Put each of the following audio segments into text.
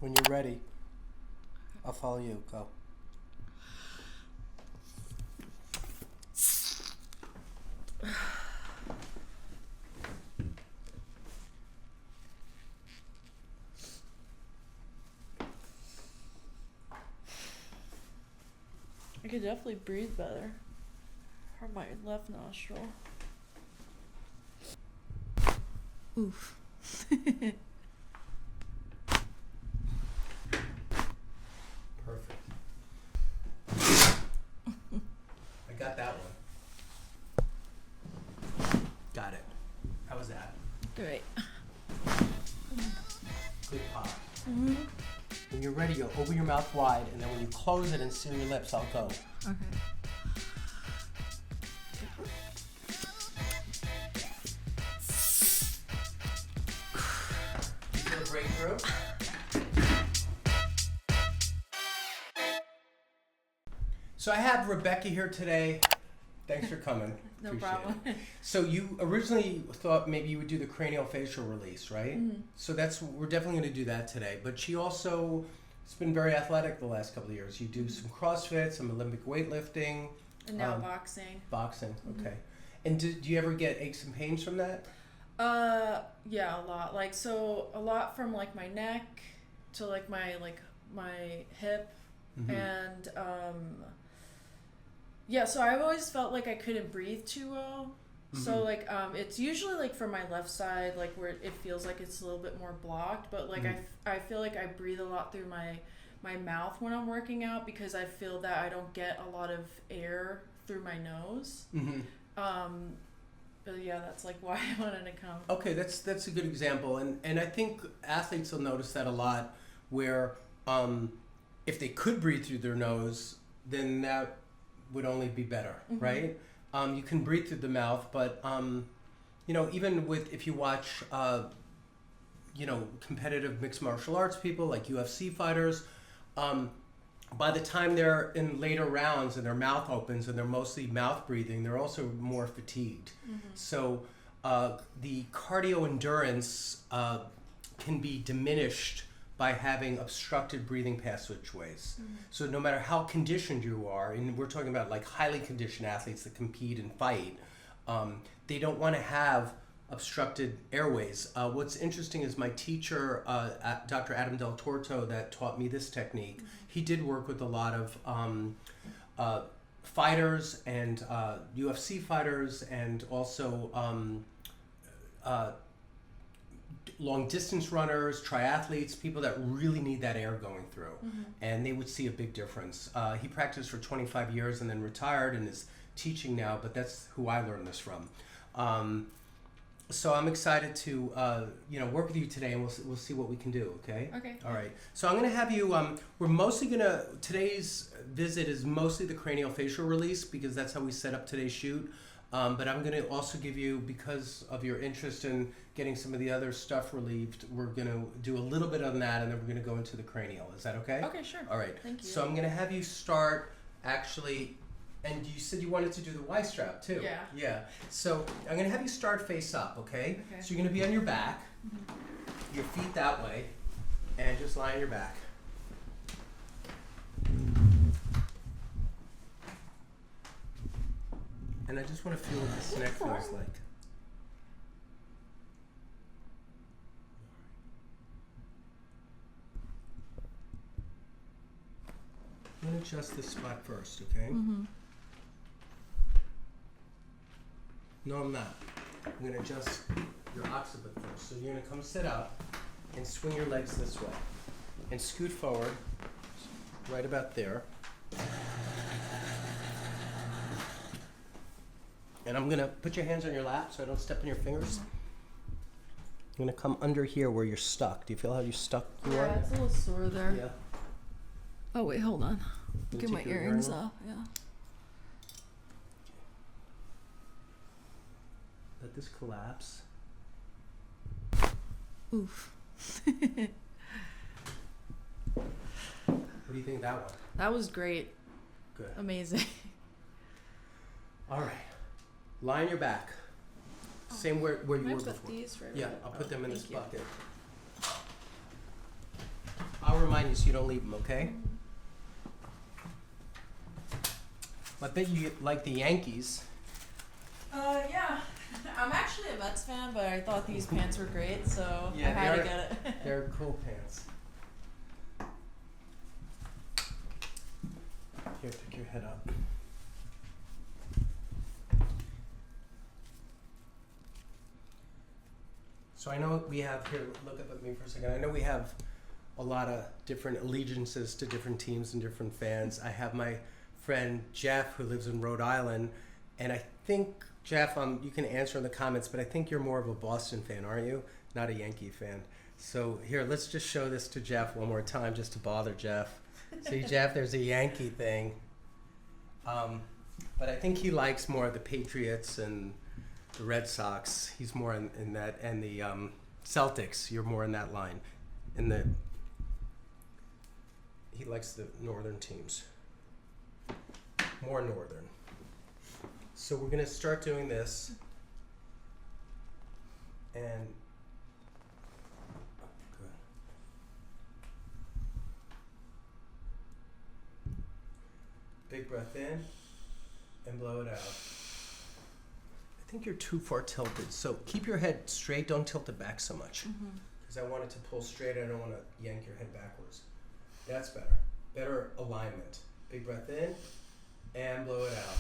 When you're ready, I'll follow you. Go. I could definitely breathe better from my left nostril. Oof. Perfect. I got that one. Got it. How was that? Great. Good pop. Mm-hmm. When you're ready, you'll open your mouth wide, and then when you close it and seal your lips, I'll go. Okay. You feel a breakthrough? So I have Rebecca here today. Thanks for coming. No Appreciate problem. it. So you originally thought maybe you would do the cranial facial release, right? Mm-hmm. So we're definitely going to do that today. But she also has been very athletic the last couple of years. You do some CrossFit, some Olympic weightlifting. And now boxing. Boxing, Mm-hmm. okay. And do you ever get aches and pains from that? Yeah, a lot. Like, so a lot from like my neck to like my hip, Mm-hmm. and yeah. So I've always felt like I couldn't breathe too well. Mm-hmm. So like it's usually like from my left side, like where it feels like it's a little bit more blocked. But like Mm-hmm. I feel like I breathe a lot through my mouth when I'm working out, because I feel that I don't get a lot of air through my nose. Mm-hmm. But yeah, that's like why I wanted to come. Okay, that's a good example, and I think athletes will notice that a lot, where if they could breathe through their nose, then that would only be better, Mm-hmm. right? You can breathe through the mouth, but even if you watch competitive mixed martial arts people like UFC fighters, by the time they're in later rounds and their mouth opens and they're mostly mouth breathing, they're also more fatigued. Mm-hmm. So the cardio endurance can be diminished by having obstructed breathing passageways. Mm-hmm. So no matter how conditioned you are, and we're talking about like highly conditioned athletes that compete and fight, they don't want to have obstructed airways. What's interesting is my teacher, Dr. Adam Del Torto, that taught me this technique, Mm-hmm. he did work with a lot of fighters and UFC fighters, and also long distance runners, triathletes, people that really need that air going through. Mm-hmm. And they would see a big difference. He practiced for 25 years and then retired and is teaching now, but that's who I learned this from. So I'm excited to work with you today, and we'll see what we can do. Okay. Okay. All right. So I'm going to have you. We're mostly today's visit is mostly the cranial facial release, because that's how we set up today's shoot. But I'm going to also give you, because of your interest in getting some of the other stuff relieved, we're going to do a little bit on that, and then we're going to go into the cranial. Is that okay? Okay, sure. All right. Thank you. So I'm going to have you start actually. And you said you wanted to do the Y strap too. Yeah. Yeah. So I'm going to have you start face up, okay? Okay. So you're going to be on your back, your feet that way, and just lie on your back. And I just want to feel what this neck feels like. I'm going to adjust this spot first, okay? Mm-hmm. No, I'm not. I'm going to adjust your occiput first. So you're going to come sit up and swing your legs this way. And scoot forward, right about there. And I'm going to put your hands on your lap so I don't step on your fingers. I'm going to come under here where you're stuck. Do you feel how you're stuck you are? Yeah, it's a little sore there. Yeah. Oh wait, hold on. You Get my take your earrings earring off. Yeah. Let this collapse. Oof. What do you think of that one? That was great. Good. Amazing. All right. Lie on your back. Same where you Can I were put before. these for Yeah, everybody? I'll put them in this Thank you. bucket. All behind you so you don't leave them, okay? I bet you like the Yankees. Yeah. I'm actually a Mets fan, but I thought these pants were great, so Yeah, I had to get it. They're cool pants. Here, pick your head up. So I know we have here, look up at me for a second. I know we have a lot of different allegiances to different teams and different fans. I have my friend Jeff who lives in Rhode Island, and I think, Jeff, you can answer in the comments, but I think you're more of a Boston fan, aren't you? Not a Yankee fan. So here, let's just show this to Jeff one more time just to bother Jeff. See, Jeff, there's a Yankee thing. But I think he likes more of the Patriots and the Red Sox. He's more in that, and the Celtics. You're more in that line. He likes the northern teams. More northern. So we're going to start doing this. And good. Big breath in and blow it out. I think you're too far tilted. So keep your head straight. Don't tilt it back so much. Because I want it to pull straight. I don't want to yank your head backwards. That's better. Better alignment. Big breath in and blow it out.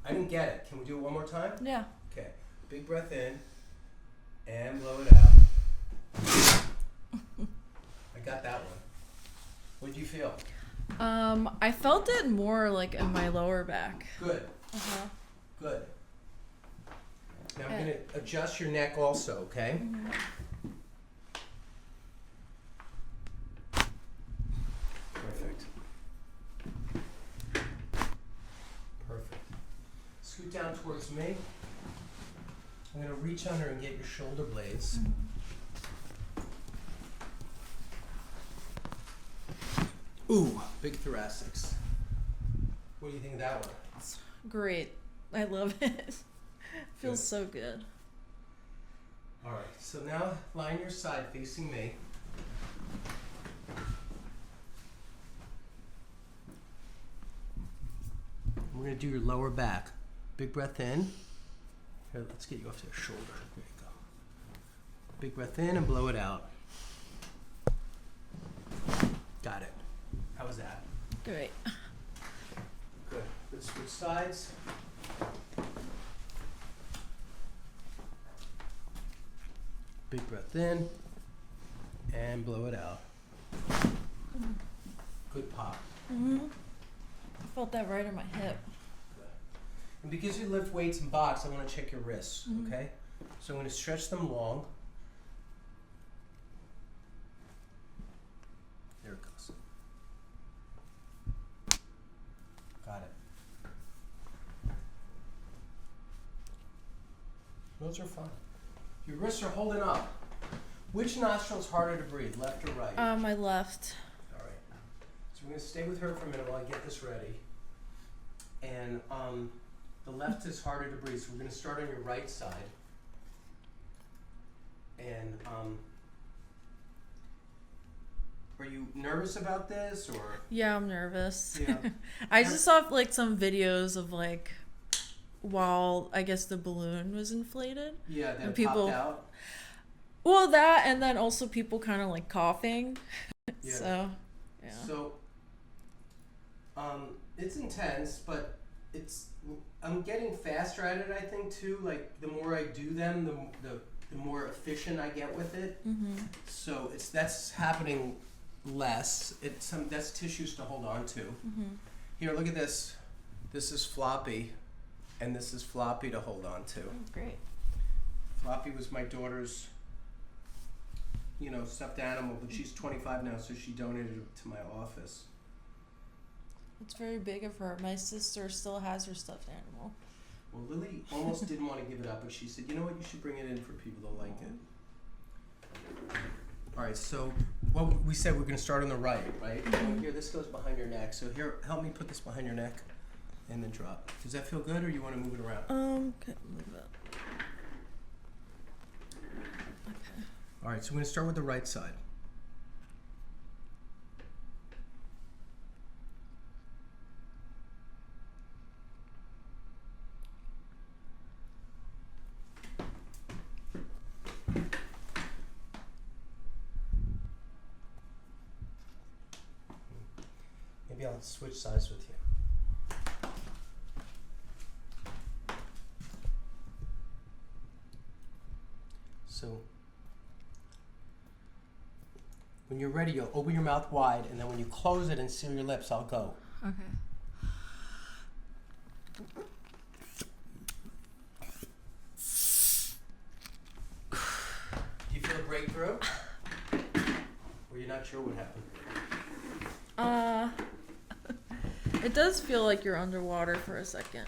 I didn't get it. Can we do it one more time? Yeah. Okay. Big breath in and blow it out. I got that one. What did you feel? I felt it more like in my lower back. Good. Good. Now I'm going to adjust your neck also, okay? Perfect. Perfect. Scoot down towards me. I'm going to reach under and get your shoulder blades. Ooh, big thoracics. What do you think of that one? It's great. I love it. Feels so good. All right, so now lie on your side facing me. We're going to do your lower back. Big breath in. Here, let's get you off to your shoulder. There you go. Big breath in and blow it out. Got it. How was that? Great. Good. Let's switch sides. Big breath in and blow it out. Good pop. I felt that right in my hip. Good. And because you lift weights and box, I want to check your wrists, okay? So I'm going to stretch them long. There it goes. Got it. Those are fine. Your wrists are holding up. Which nostril's harder to breathe, left or right? My left. All right. So we're going to stay with her for a minute while I get this ready. And the left is harder to breathe, so we're going to start on your right side. And are you nervous about this, or? Yeah, I'm nervous. Yeah. I just saw like some videos of like while I guess the balloon was inflated. Yeah, that and people popped out. Well, that and then also people kind of like coughing. Yeah. So, yeah. So, it's intense, but I'm getting faster at it. I think too. Like the more I do them, the more efficient I get with it. So that's happening less. That's tissues to hold on to. Here, look at this. This is floppy, and this is floppy to hold on to. Oh, great. Floppy was my daughter's, stuffed animal, but she's 25 now, so she donated it to my office. It's very big of her. My sister still has her stuffed animal. Well, Lily almost didn't want to give it up, but she said, you know what, you should bring it in for people that like it. All right, so we said we're going to start on the right? Here, this goes behind your neck. So here, help me put this behind your neck and then drop. Does that feel good, or you want to move it around? Okay, move it. Okay. All right, so we're going to start with the right side. Maybe I'll switch sides with you. So when you're ready, you'll open your mouth wide, and then when you close it and seal your lips, I'll go. Okay. Do you feel a breakthrough? Or you're not sure what happened? It does feel like you're underwater for a second.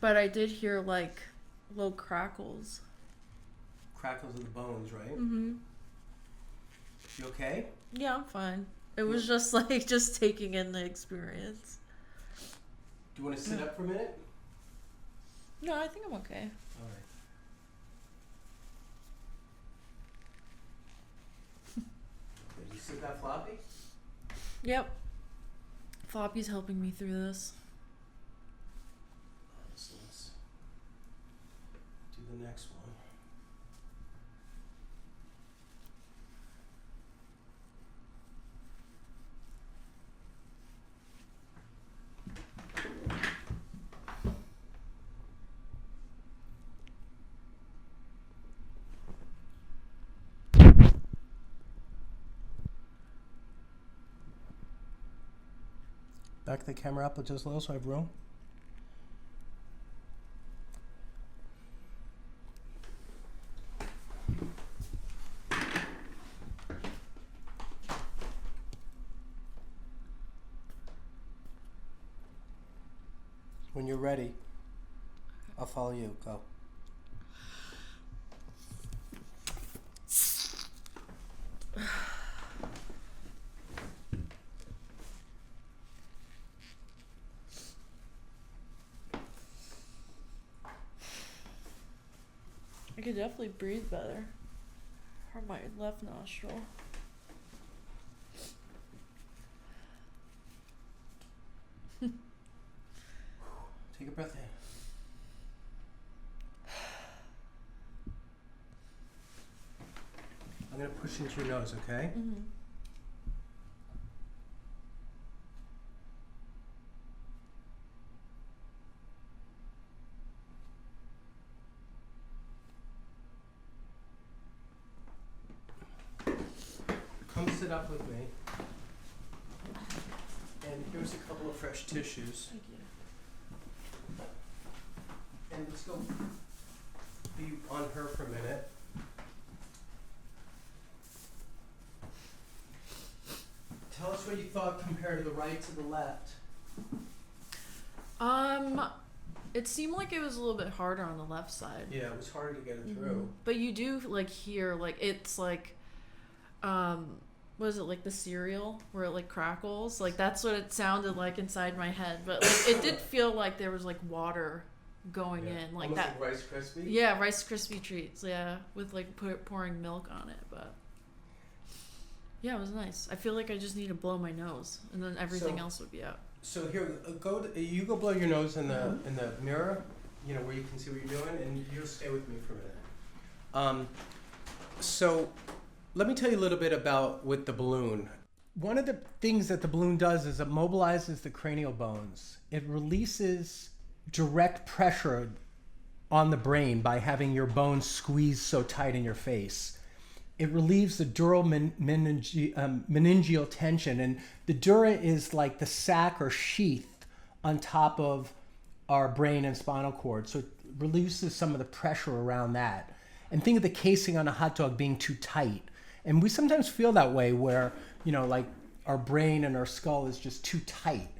But I did hear like low crackles. Crackles of the bones, right? Mm-hmm. You okay? Yeah, I'm fine. It was just like just taking in the experience. Do you want to sit up for a minute? No, I think I'm okay. All right. Did you sit that floppy? Yep. Floppy's helping me through this. So let's do the next one. Back the camera up just a little so I have room. When you're ready, I'll follow you. Go. I could definitely breathe better from my left nostril. Take a breath in. I'm going to push into your nose, okay? Mm-hmm. Come sit up with me. And here's a couple of fresh tissues. Thank you. And let's go be on her for a minute. Tell us what you thought compared to the right to the left. It seemed like it was a little bit harder on the left side. Yeah, it was harder to get it Mm-hmm. through. But you do like hear like it's like what is it, like the cereal where it like crackles? Like that's what it sounded like inside my head. But like it did feel like there was like water going in, like almost that. like Rice Krispies. Yeah, Rice Krispie treats. Yeah, with like pouring milk on it. But yeah, it was nice. I feel like I just need to blow my nose, and then everything else would be out. So here, you go blow your nose in the mirror, you know, where you can see what you're doing, and you'll stay with me for a minute. So let me tell you a little bit about with the balloon. One of the things that the balloon does is it mobilizes the cranial bones. It releases direct pressure on the brain by having your bones squeezed so tight in your face. It relieves the dural meningeal tension, and the dura is like the sac or sheath on top of our brain and spinal cord. So it releases some of the pressure around that. And think of the casing on a hot dog being too tight. And we sometimes feel that way where, you know, like our brain and our skull is just too tight.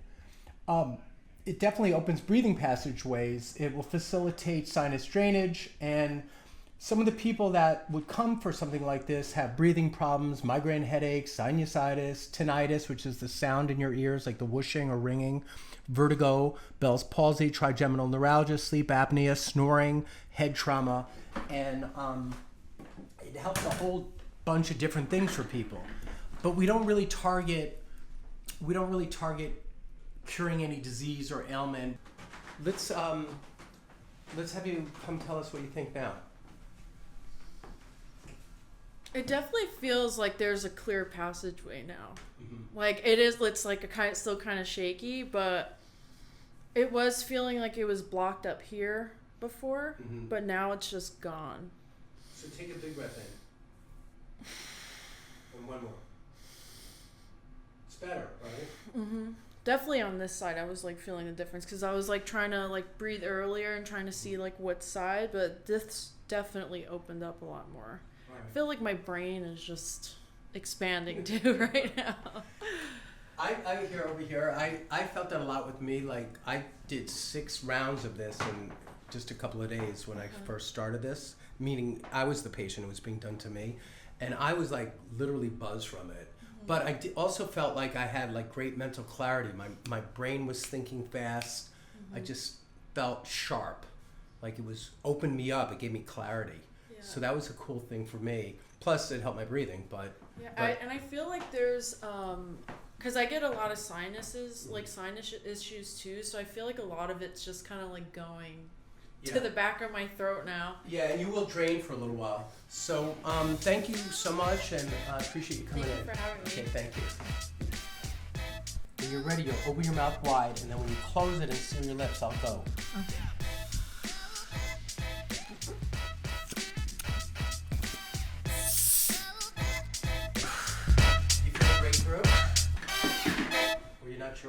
It definitely opens breathing passageways. It will facilitate sinus drainage, and some of the people that would come for something like this have breathing problems, migraine headaches, sinusitis, tinnitus, which is the sound in your ears, like the whooshing or ringing, vertigo, Bell's palsy, trigeminal neuralgia, sleep apnea, snoring, head trauma. And it helps a whole bunch of different things for people. But we don't really target curing any disease or ailment. Let's have you come tell us what you think now. It definitely feels like there's a clear passageway now. Mm-hmm. Like it's like still kind of shaky, but it was feeling like it was blocked up here before, mm-hmm. but now it's just gone. So take a big breath in. And one more. It's better, right? Mm-hmm. Definitely on this side, I was like feeling the difference because I was like trying to like breathe earlier and trying to see like what side, but this definitely opened up a lot more. Right. I feel like my brain is just expanding too right now. I hear over here. I felt that a lot with me. Like I did 6 rounds of this in just a couple of days when I first started this. Meaning I was the patient; it was being done to me, and I was like literally buzzed from it. But I also felt like I had like great mental clarity. My brain was thinking fast. Mm-hmm. I just felt sharp, like it was opened me up. It gave me clarity. Yeah. So that was a cool thing for me. Plus, it helped my breathing. But I feel like there's because I get a lot of sinuses, like sinus issues too. So I feel like a lot of it's just kind of like going to the back of my throat now. Yeah, and you will drain for a little while. So thank you so much, and I appreciate you coming in. Thank you for having me. Okay, thank you. When you're ready, you'll open your mouth wide, and then when you close it and seal your lips, I'll go. Okay.